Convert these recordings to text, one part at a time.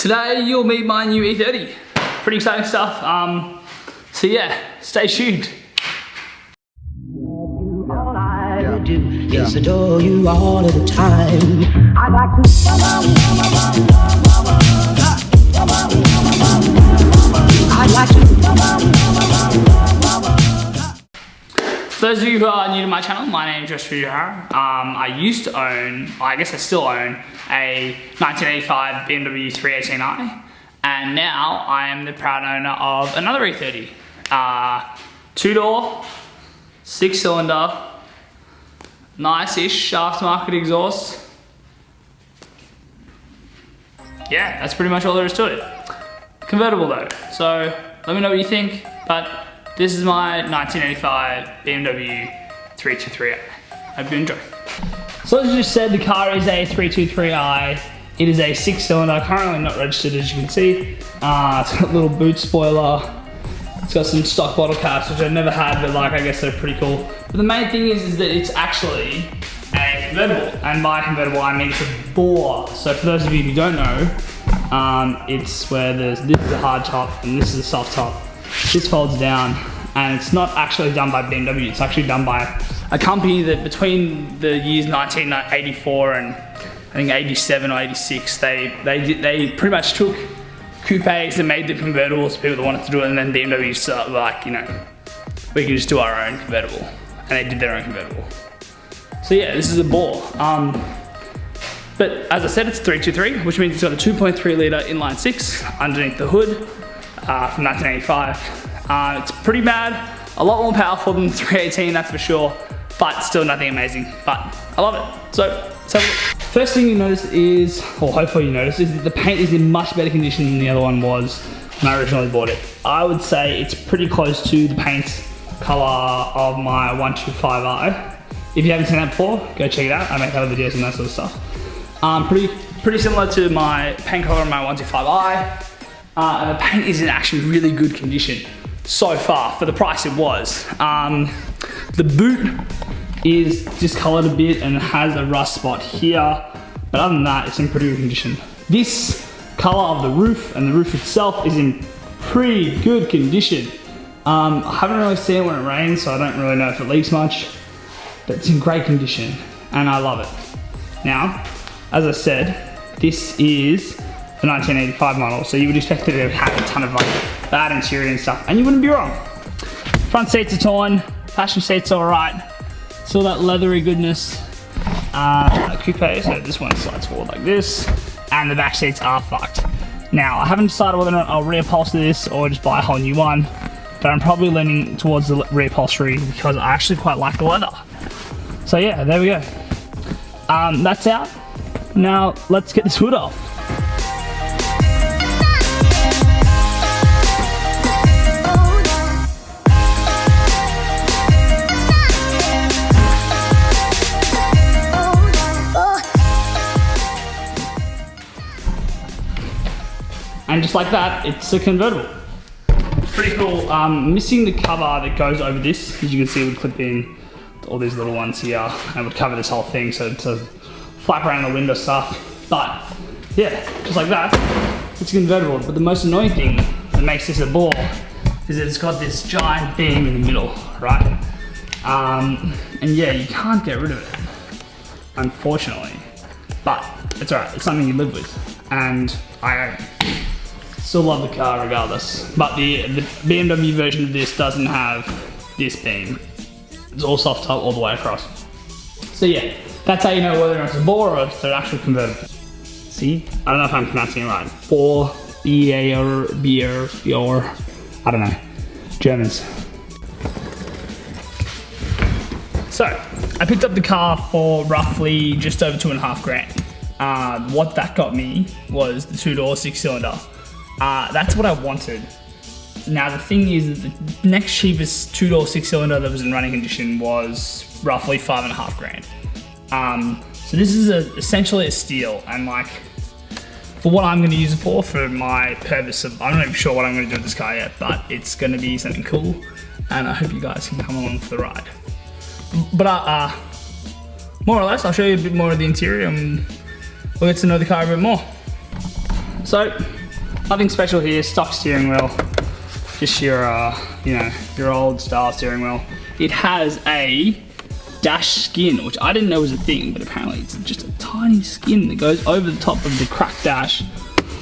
Today you'll meet my new e30. Pretty exciting stuff. So yeah, stay tuned. All I do is adore you all of the time. I like to. I like to. For those of you who are new to my channel, my name is Joakim. I used to own, I guess I still own, a 1985 BMW 318i, and now I am the proud owner of another e30. Two-door, 6-cylinder, nice-ish aftermarket exhaust. Yeah, that's pretty much all there is to it. Convertible though, so let me know what you think, but this is my 1985 BMW 323i. Hope you enjoy. So as I just said, the car is a 323i. It is a 6-cylinder, currently not registered as you can see. It's got a little boot spoiler. It's got some stock bottle caps, which I've never had, but like I guess they're pretty cool. But the main thing is that it's actually a convertible. And by convertible, I mean it's a bore. So for those of you who don't know, it's where this is a hard top and this is a soft top. This folds down, and it's not actually done by BMW, it's actually done by a company that between the years 1984 and I think 87 or 86, they pretty much took coupes and made them convertibles for people that wanted to do it, and then BMW started like, you know, we can just do our own convertible, and they did their own convertible. So yeah, this is a bore. But as I said, it's 323, which means it's got a 2.3 litre inline six underneath the hood. From 1985. It's pretty bad, a lot more powerful than the 318, that's for sure, but still nothing amazing, but I love it. So let's have a look. First thing you notice is, or hopefully you notice, is that the paint is in much better condition than the other one was when I originally bought it. I would say it's pretty close to the paint color of my 125i. If you haven't seen that before, go check it out. I make other videos and that sort of stuff. Pretty similar to my paint color of my 125i. And the paint is in actually really good condition so far for the price it was. The boot is discolored a bit and has a rust spot here, but other than that, it's in pretty good condition. This color of the roof and the roof itself is in pretty good condition. I haven't really seen it when it rains, so I don't really know if it leaks much, but it's in great condition and I love it. Now, as I said, this is the 1985 model, so you would expect it to have a ton of like bad interior and stuff, and you wouldn't be wrong. Front seats are torn, passenger seats are alright, still that leathery goodness. Coupe, so this one slides forward like this, and the back seats are fucked. Now, I haven't decided whether or not I'll reupholster this or just buy a whole new one, but I'm probably leaning towards the reupholstery because I actually quite like the leather. So yeah, there we go. That's out. Now, let's get this hood off. And just like that, it's a convertible. Pretty cool. Missing the cover that goes over this, as you can see, it would clip in all these little ones here, and it would cover this whole thing, so to flap around the window stuff. But yeah, just like that, it's a convertible. But the most annoying thing that makes this a bore is that it's got this giant beam in the middle, right? And yeah, you can't get rid of it, unfortunately. But it's alright, it's something you live with, and I still love the car regardless. But the BMW version of this doesn't have this beam. It's all soft top all the way across. So yeah, that's how you know whether it's a bore or if it's an actual convertible. See? I don't know if I'm pronouncing it right. Bore, beer, I don't know. Germans. So, I picked up the car for roughly just over 2.5 grand. What that got me was the 2-door 6-cylinder. That's what I wanted. Now the thing is that the next cheapest 2-door 6-cylinder that was in running condition was roughly 5.5 grand. So this is essentially a steal, and like for what I'm going to use it for my purpose of, I'm not even sure what I'm going to do with this car yet, but it's going to be something cool, and I hope you guys can come along for the ride. But more or less, I'll show you a bit more of the interior and we'll get to know the car a bit more. So Nothing special here, stock steering wheel. Just your, you know, your old style steering wheel. It has a dash skin, which I didn't know was a thing, but apparently it's just a tiny skin that goes over the top of the cracked dash,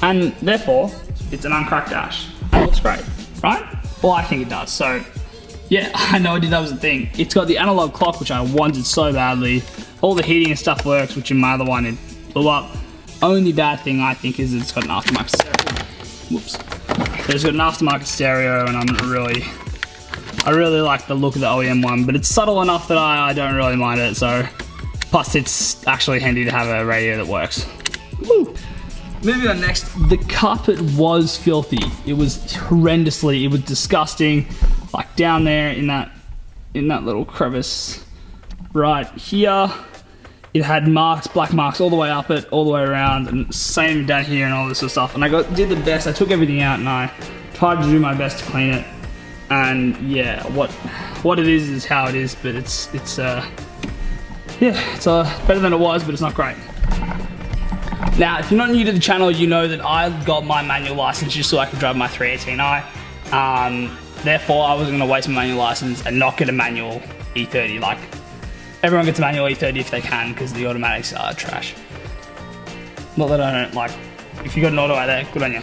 and therefore it's an uncracked dash. And it looks great, right? Well, I think it does. So yeah, I know I did that was a thing. It's got the analog clock, which I wanted so badly. All the heating and stuff works, which in my other one it blew up. Only bad thing I think is it's got an aftermarket stereo. Whoops. So it's got an aftermarket stereo, and I really like the look of the OEM one, but it's subtle enough that I don't really mind it. So, plus it's actually handy to have a radio that works. Woo. Moving on next, the carpet was filthy. It was horrendously, it was disgusting. Like down there in that little crevice right here, it had marks, black marks all the way up it, all the way around, and same down here and all this sort of stuff. And I did the best. I took everything out and I tried to do my best to clean it. And yeah, what it is how it is. But it's better than it was, but it's not great. Now, if you're not new to the channel, you know that I got my manual license just so I could drive my 318i. Therefore, I wasn't going to waste my manual license and not get a manual E30. Like, everyone gets a manual E30 if they can, because the automatics are trash. Not that I don't like. If you got an auto out there, good on you.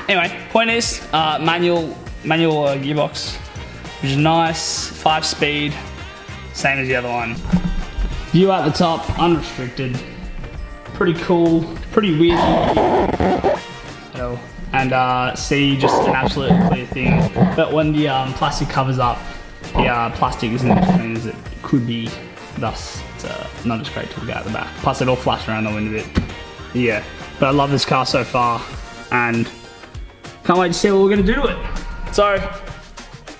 Anyway, point is, manual gearbox, which is nice, 5-speed, same as the other one. View at the top, unrestricted, pretty cool, pretty weird. And C, just an absolute clear thing. But when the plastic covers up, the plastic isn't as clean as it could be. Thus, it's not as great to look at the back. Plus, it all flaps around the window a bit. Yeah, but I love this car so far, and can't wait to see what we're gonna do to it. So,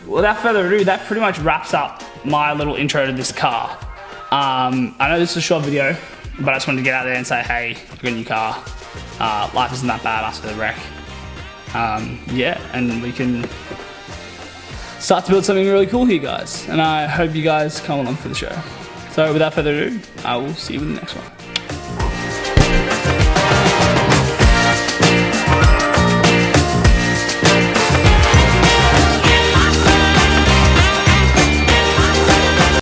without further ado, that pretty much wraps up my little intro to this car. I know this is a short video, but I just wanted to get out there and say, hey, I got a new car. Life isn't that bad after the wreck. Yeah, and we can start to build something really cool here, guys. And I hope you guys come along for the show. So without further ado, I will see you in the next one.